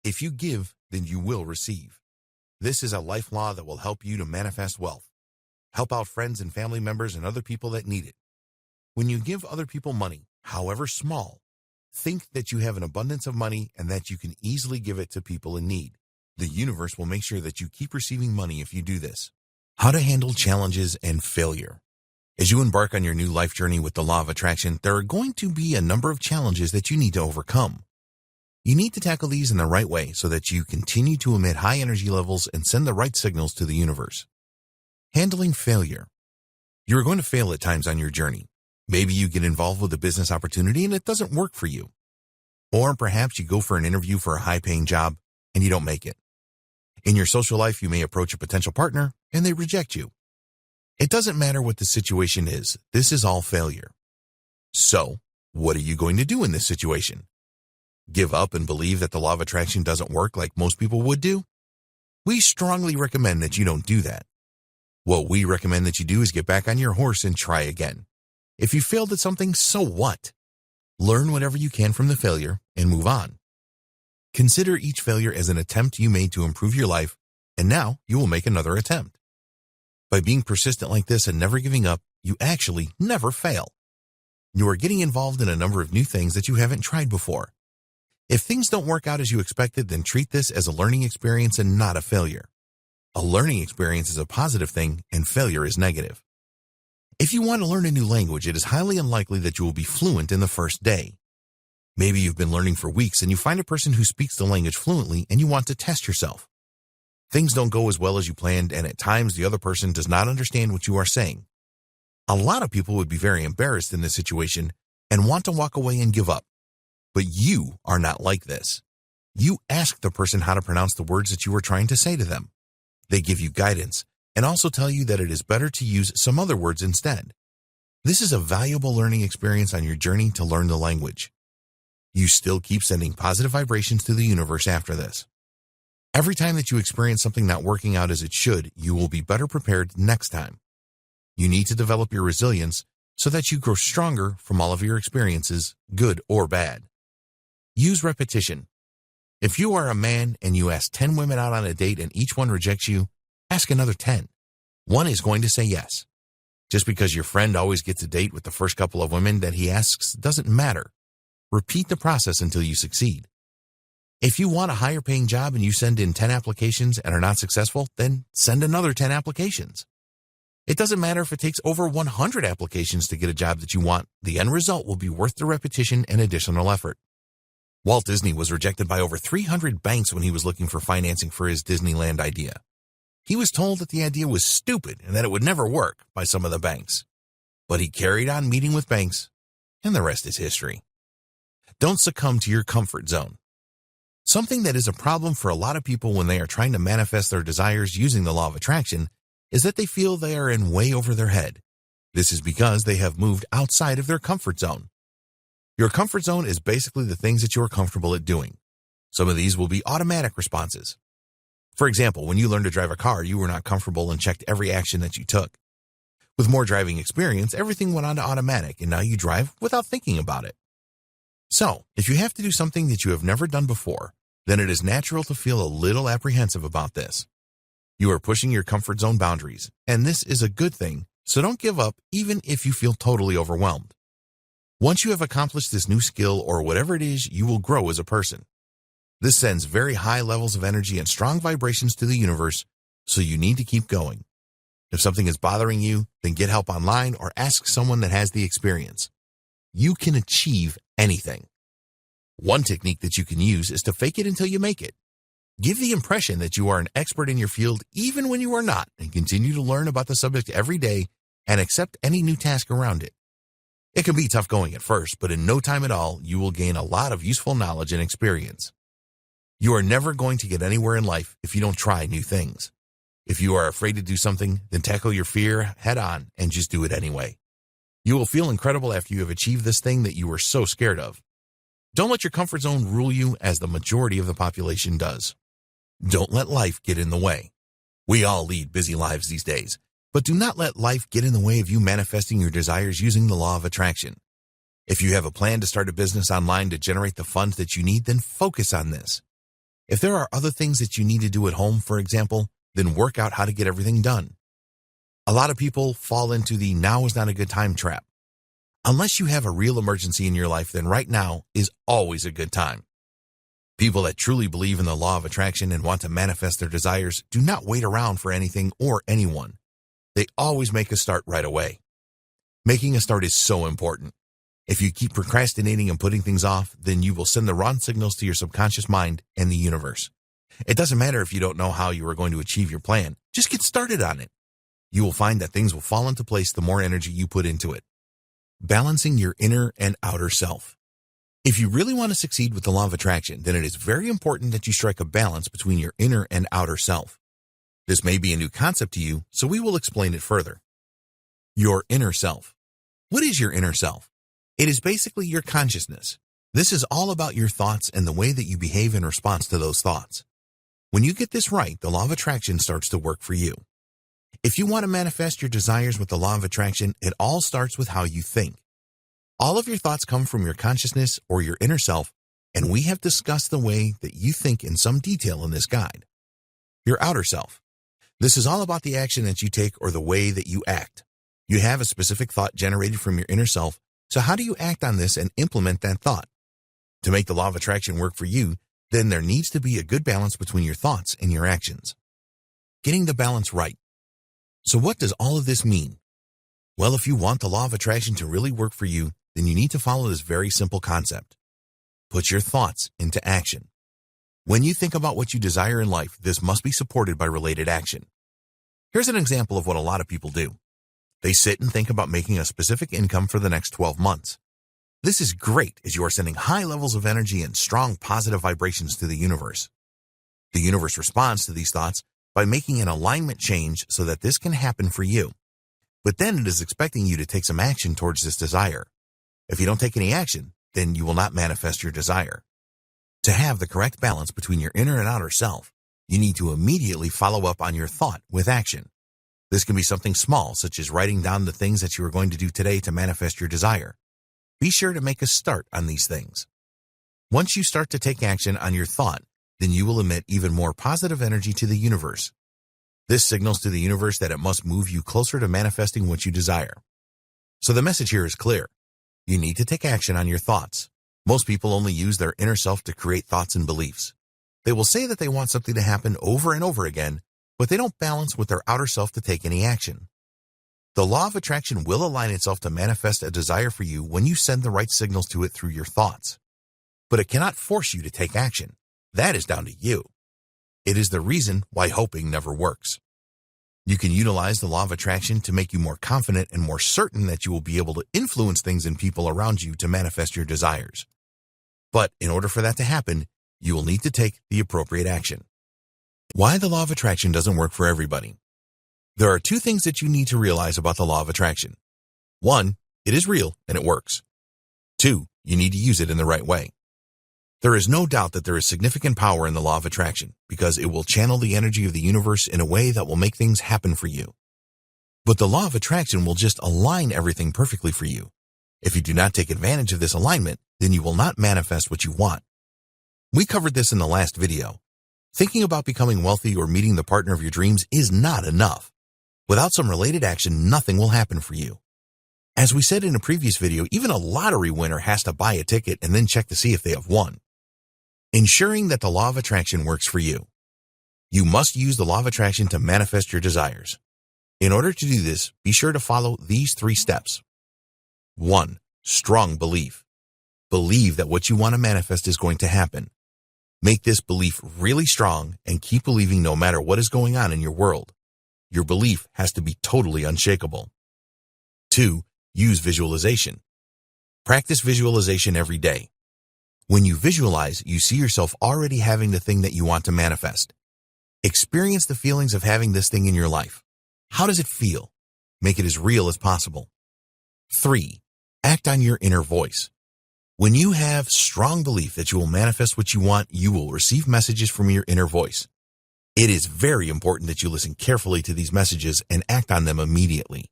If you give, then you will receive. This is a life law that will help you to manifest wealth. Help out friends and family members and other people that need it. When you give other people money, however small, think that you have an abundance of money and that you can easily give it to people in need. The universe will make sure that you keep receiving money if you do this. How to handle challenges and failure. As you embark on your new life journey with the law of attraction, there are going to be a number of challenges that you need to overcome. You need to tackle these in the right way so that you continue to emit high energy levels and send the right signals to the universe. Handling failure. You are going to fail at times on your journey. Maybe you get involved with a business opportunity and it doesn't work for you. Or perhaps you go for an interview for a high-paying job and you don't make it. In your social life, you may approach a potential partner and they reject you. It doesn't matter what the situation is. This is all failure. So, what are you going to do in this situation? Give up and believe that the law of attraction doesn't work like most people would do? We strongly recommend that you don't do that. What we recommend that you do is get back on your horse and try again. If you failed at something, so what? Learn whatever you can from the failure and move on. Consider each failure as an attempt you made to improve your life, and now you will make another attempt. By being persistent like this and never giving up, you actually never fail. You are getting involved in a number of new things that you haven't tried before. If things don't work out as you expected, then treat this as a learning experience and not a failure. A learning experience is a positive thing and failure is negative. If you want to learn a new language, it is highly unlikely that you will be fluent in the first day. Maybe you've been learning for weeks and you find a person who speaks the language fluently and you want to test yourself. Things don't go as well as you planned, and at times the other person does not understand what you are saying. A lot of people would be very embarrassed in this situation and want to walk away and give up. But you are not like this. You ask the person how to pronounce the words that you are trying to say to them. They give you guidance and also tell you that it is better to use some other words instead. This is a valuable learning experience on your journey to learn the language. You still keep sending positive vibrations to the universe after this. Every time that you experience something not working out as it should, you will be better prepared next time. You need to develop your resilience so that you grow stronger from all of your experiences, good or bad. Use repetition. If you are a man and you ask 10 women out on a date and each one rejects you, ask another 10. One is going to say yes. Just because your friend always gets a date with the first couple of women that he asks doesn't matter. Repeat the process until you succeed. If you want a higher paying job and you send in 10 applications and are not successful, then send another 10 applications. It doesn't matter if it takes over 100 applications to get a job that you want. The end result will be worth the repetition and additional effort. Walt Disney was rejected by over 300 banks when he was looking for financing for his Disneyland idea. He was told that the idea was stupid and that it would never work by some of the banks. But he carried on meeting with banks, and the rest is history. Don't succumb to your comfort zone. Something that is a problem for a lot of people when they are trying to manifest their desires using the law of attraction is that they feel they are in way over their head. This is because they have moved outside of their comfort zone. Your comfort zone is basically the things that you are comfortable at doing. Some of these will be automatic responses. For example, when you learned to drive a car, you were not comfortable and checked every action that you took. With more driving experience, everything went on to automatic, and now you drive without thinking about it. So, if you have to do something that you have never done before, then it is natural to feel a little apprehensive about this. You are pushing your comfort zone boundaries, and this is a good thing, so don't give up even if you feel totally overwhelmed. Once you have accomplished this new skill or whatever it is, you will grow as a person. This sends very high levels of energy and strong vibrations to the universe, so you need to keep going. If something is bothering you, then get help online or ask someone that has the experience. You can achieve anything. One technique that you can use is to fake it until you make it. Give the impression that you are an expert in your field even when you are not, and continue to learn about the subject every day and accept any new task around it. It can be tough going at first, but in no time at all, you will gain a lot of useful knowledge and experience. You are never going to get anywhere in life if you don't try new things. If you are afraid to do something, then tackle your fear head on and just do it anyway. You will feel incredible after you have achieved this thing that you were so scared of. Don't let your comfort zone rule you as the majority of the population does. Don't let life get in the way. We all lead busy lives these days, but do not let life get in the way of you manifesting your desires using the law of attraction. If you have a plan to start a business online to generate the funds that you need, then focus on this. If there are other things that you need to do at home, for example, then work out how to get everything done. A lot of people fall into the now is not a good time trap. Unless you have a real emergency in your life, then right now is always a good time. People that truly believe in the law of attraction and want to manifest their desires do not wait around for anything or anyone. They always make a start right away. Making a start is so important. If you keep procrastinating and putting things off, then you will send the wrong signals to your subconscious mind and the universe. It doesn't matter if you don't know how you are going to achieve your plan. Just get started on it. You will find that things will fall into place the more energy you put into it. Balancing your inner and outer self. If you really want to succeed with the law of attraction, then it is very important that you strike a balance between your inner and outer self. This may be a new concept to you, so we will explain it further. Your inner self. What is your inner self? It is basically your consciousness. This is all about your thoughts and the way that you behave in response to those thoughts. When you get this right, the law of attraction starts to work for you. If you want to manifest your desires with the law of attraction, it all starts with how you think. All of your thoughts come from your consciousness or your inner self, and we have discussed the way that you think in some detail in this guide. Your outer self. This is all about the action that you take or the way that you act. You have a specific thought generated from your inner self, so how do you act on this and implement that thought? To make the law of attraction work for you, then there needs to be a good balance between your thoughts and your actions. Getting the balance right. So what does all of this mean? Well, if you want the law of attraction to really work for you, then you need to follow this very simple concept. Put your thoughts into action. When you think about what you desire in life, this must be supported by related action. Here's an example of what a lot of people do. They sit and think about making a specific income for the next 12 months. This is great as you are sending high levels of energy and strong positive vibrations to the universe. The universe responds to these thoughts by making an alignment change so that this can happen for you. But then it is expecting you to take some action towards this desire. If you don't take any action, then you will not manifest your desire. To have the correct balance between your inner and outer self, you need to immediately follow up on your thought with action. This can be something small, such as writing down the things that you are going to do today to manifest your desire. Be sure to make a start on these things. Once you start to take action on your thought, then you will emit even more positive energy to the universe. This signals to the universe that it must move you closer to manifesting what you desire. So the message here is clear. You need to take action on your thoughts. Most people only use their inner self to create thoughts and beliefs. They will say that they want something to happen over and over again, but they don't balance with their outer self to take any action. The law of attraction will align itself to manifest a desire for you when you send the right signals to it through your thoughts. But it cannot force you to take action. That is down to you. It is the reason why hoping never works. You can utilize the law of attraction to make you more confident and more certain that you will be able to influence things and people around you to manifest your desires. But in order for that to happen, you will need to take the appropriate action. Why the law of attraction doesn't work for everybody. There are two things that you need to realize about the law of attraction. 1, it is real and it works. 2, you need to use it in the right way. There is no doubt that there is significant power in the law of attraction because it will channel the energy of the universe in a way that will make things happen for you. But the law of attraction will just align everything perfectly for you. If you do not take advantage of this alignment, then you will not manifest what you want. We covered this in the last video. Thinking about becoming wealthy or meeting the partner of your dreams is not enough. Without some related action, nothing will happen for you. As we said in a previous video, even a lottery winner has to buy a ticket and then check to see if they have won. Ensuring that the law of attraction works for you. You must use the law of attraction to manifest your desires. In order to do this, be sure to follow these 3 steps. 1. Strong belief. Believe that what you want to manifest is going to happen. Make this belief really strong and keep believing no matter what is going on in your world. Your belief has to be totally unshakable. 2. Use visualization. Practice visualization every day. When you visualize, you see yourself already having the thing that you want to manifest. Experience the feelings of having this thing in your life. How does it feel? Make it as real as possible. 3. Act on your inner voice. When you have strong belief that you will manifest what you want, you will receive messages from your inner voice. It is very important that you listen carefully to these messages and act on them immediately.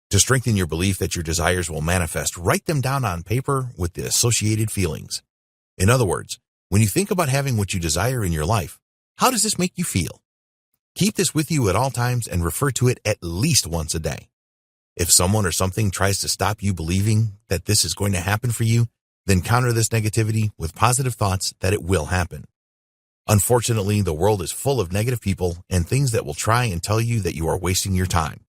To strengthen your belief that your desires will manifest, write them down on paper with the associated feelings. In other words, when you think about having what you desire in your life, how does this make you feel? Keep this with you at all times and refer to it at least once a day. If someone or something tries to stop you believing that this is going to happen for you, then counter this negativity with positive thoughts that it will happen. Unfortunately, the world is full of negative people and things that will try and tell you that you are wasting your time.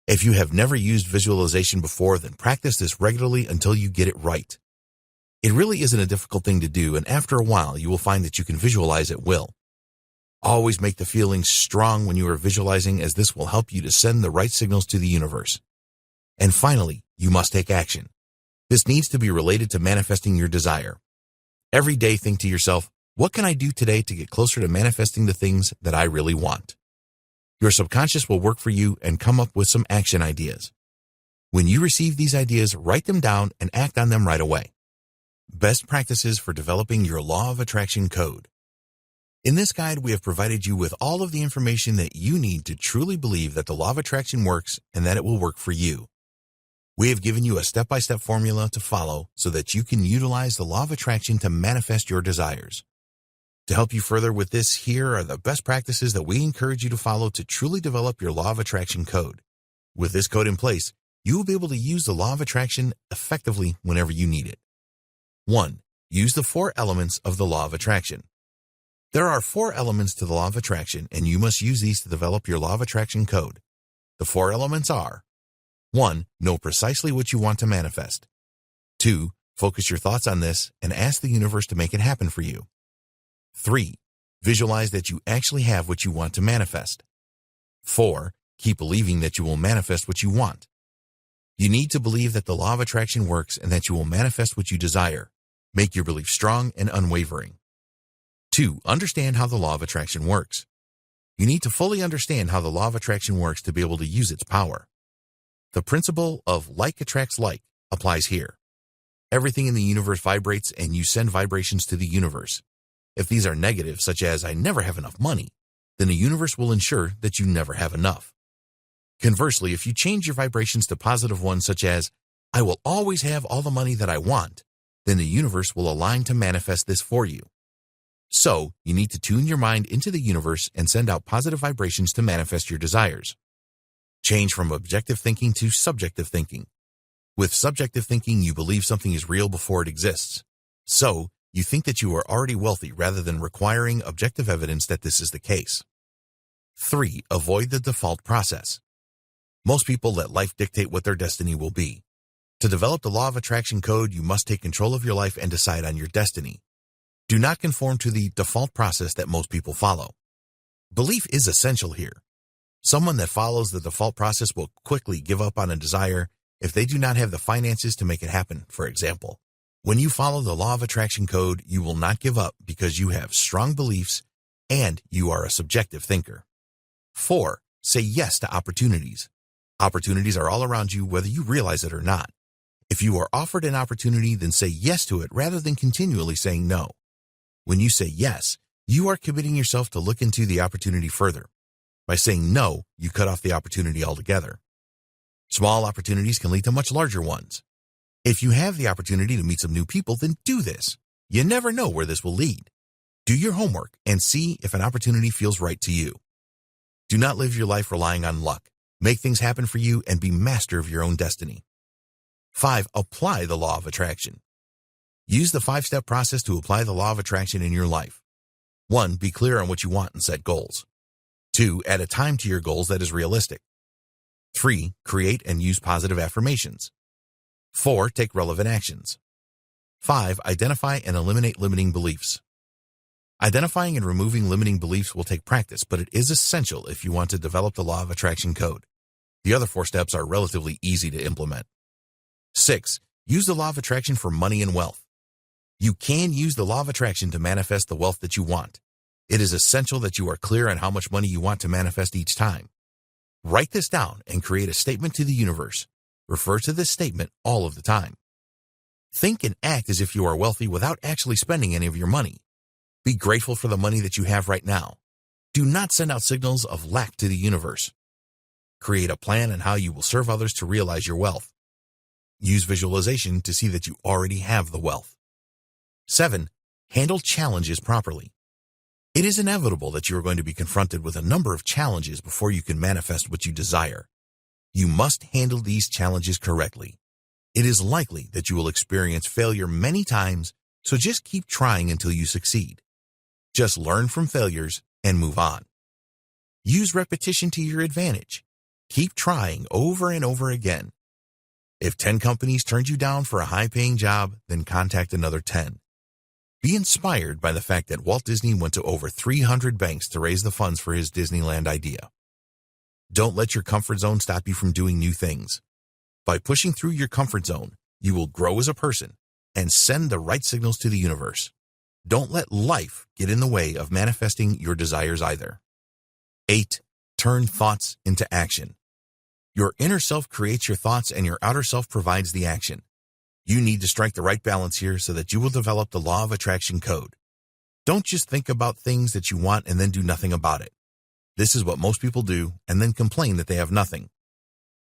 If you have never used visualization before, then practice this regularly until you get it right. It really isn't a difficult thing to do, and after a while, you will find that you can visualize at will. Always make the feelings strong when you are visualizing, as this will help you to send the right signals to the universe. And finally, you must take action. This needs to be related to manifesting your desire. Every day, think to yourself, what can I do today to get closer to manifesting the things that I really want? Your subconscious will work for you and come up with some action ideas. When you receive these ideas, write them down and act on them right away. Best practices for developing your law of attraction code. In this guide, we have provided you with all of the information that you need to truly believe that the law of attraction works and that it will work for you. We have given you a step-by-step formula to follow so that you can utilize the law of attraction to manifest your desires. To help you further with this, here are the best practices that we encourage you to follow to truly develop your law of attraction code. With this code in place, you will be able to use the law of attraction effectively whenever you need it. 1. Use the 4 elements of the law of attraction. There are 4 elements to the law of attraction, and you must use these to develop your law of attraction code. The 4 elements are: 1. Know precisely what you want to manifest. 2. Focus your thoughts on this and ask the universe to make it happen for you. 3. Visualize that you actually have what you want to manifest. 4. Keep believing that you will manifest what you want. You need to believe that the law of attraction works and that you will manifest what you desire. Make your belief strong and unwavering. 2. Understand how the law of attraction works. You need to fully understand how the law of attraction works to be able to use its power. The principle of like attracts like applies here. Everything in the universe vibrates, and you send vibrations to the universe. If these are negative, such as "I never have enough money," then the universe will ensure that you never have enough. Conversely, if you change your vibrations to positive ones such as, I will always have all the money that I want, then the universe will align to manifest this for you. So, you need to tune your mind into the universe and send out positive vibrations to manifest your desires. Change from objective thinking to subjective thinking. With subjective thinking, you believe something is real before it exists. So, you think that you are already wealthy rather than requiring objective evidence that this is the case. 3. Avoid the default process. Most people let life dictate what their destiny will be. To develop the law of attraction code, you must take control of your life and decide on your destiny. Do not conform to the default process that most people follow. Belief is essential here. Someone that follows the default process will quickly give up on a desire if they do not have the finances to make it happen, for example. When you follow the law of attraction code, you will not give up because you have strong beliefs and you are a subjective thinker. 4. Say yes to opportunities. Opportunities are all around you whether you realize it or not. If you are offered an opportunity, then say yes to it rather than continually saying no. When you say yes, you are committing yourself to look into the opportunity further. By saying no, you cut off the opportunity altogether. Small opportunities can lead to much larger ones. If you have the opportunity to meet some new people, then do this. You never know where this will lead. Do your homework and see if an opportunity feels right to you. Do not live your life relying on luck. Make things happen for you and be master of your own destiny. 5. Apply the law of attraction. Use the 5-step process to apply the law of attraction in your life. 1. Be clear on what you want and set goals. 2. Add a time to your goals that is realistic. 3. Create and use positive affirmations. 4. Take relevant actions. 5. Identify and eliminate limiting beliefs. Identifying and removing limiting beliefs will take practice, but it is essential if you want to develop the law of attraction code. The other 4 steps are relatively easy to implement. 6. Use the law of attraction for money and wealth. You can use the law of attraction to manifest the wealth that you want. It is essential that you are clear on how much money you want to manifest each time. Write this down and create a statement to the universe. Refer to this statement all of the time. Think and act as if you are wealthy without actually spending any of your money. Be grateful for the money that you have right now. Do not send out signals of lack to the universe. Create a plan on how you will serve others to realize your wealth. Use visualization to see that you already have the wealth. 7. Handle challenges properly. It is inevitable that you are going to be confronted with a number of challenges before you can manifest what you desire. You must handle these challenges correctly. It is likely that you will experience failure many times, so just keep trying until you succeed. Just learn from failures and move on. Use repetition to your advantage. Keep trying over and over again. If 10 companies turned you down for a high-paying job, then contact another 10. Be inspired by the fact that Walt Disney went to over 300 banks to raise the funds for his Disneyland idea. Don't let your comfort zone stop you from doing new things. By pushing through your comfort zone, you will grow as a person and send the right signals to the universe. Don't let life get in the way of manifesting your desires either. 8. Turn thoughts into action. Your inner self creates your thoughts and your outer self provides the action. You need to strike the right balance here so that you will develop the law of attraction code. Don't just think about things that you want and then do nothing about it. This is what most people do and then complain that they have nothing.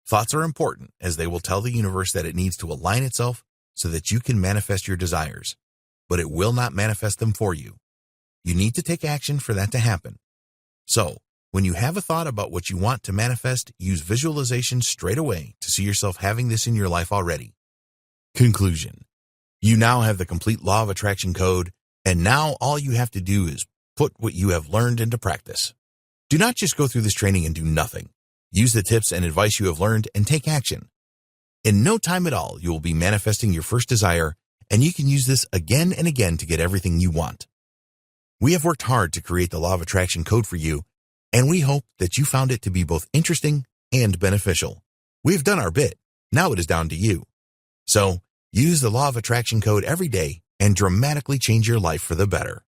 Thoughts are important as they will tell the universe that it needs to align itself so that you can manifest your desires, but it will not manifest them for you. You need to take action for that to happen. So, when you have a thought about what you want to manifest, use visualization straight away to see yourself having this in your life already. Conclusion. You now have the complete law of attraction code, and now all you have to do is put what you have learned into practice. Do not just go through this training and do nothing. Use the tips and advice you have learned and take action. In no time at all, you will be manifesting your first desire, and you can use this again and again to get everything you want. We have worked hard to create the law of attraction code for you, and we hope that you found it to be both interesting and beneficial. We've done our bit. Now it is down to you. So, use the law of attraction code every day and dramatically change your life for the better.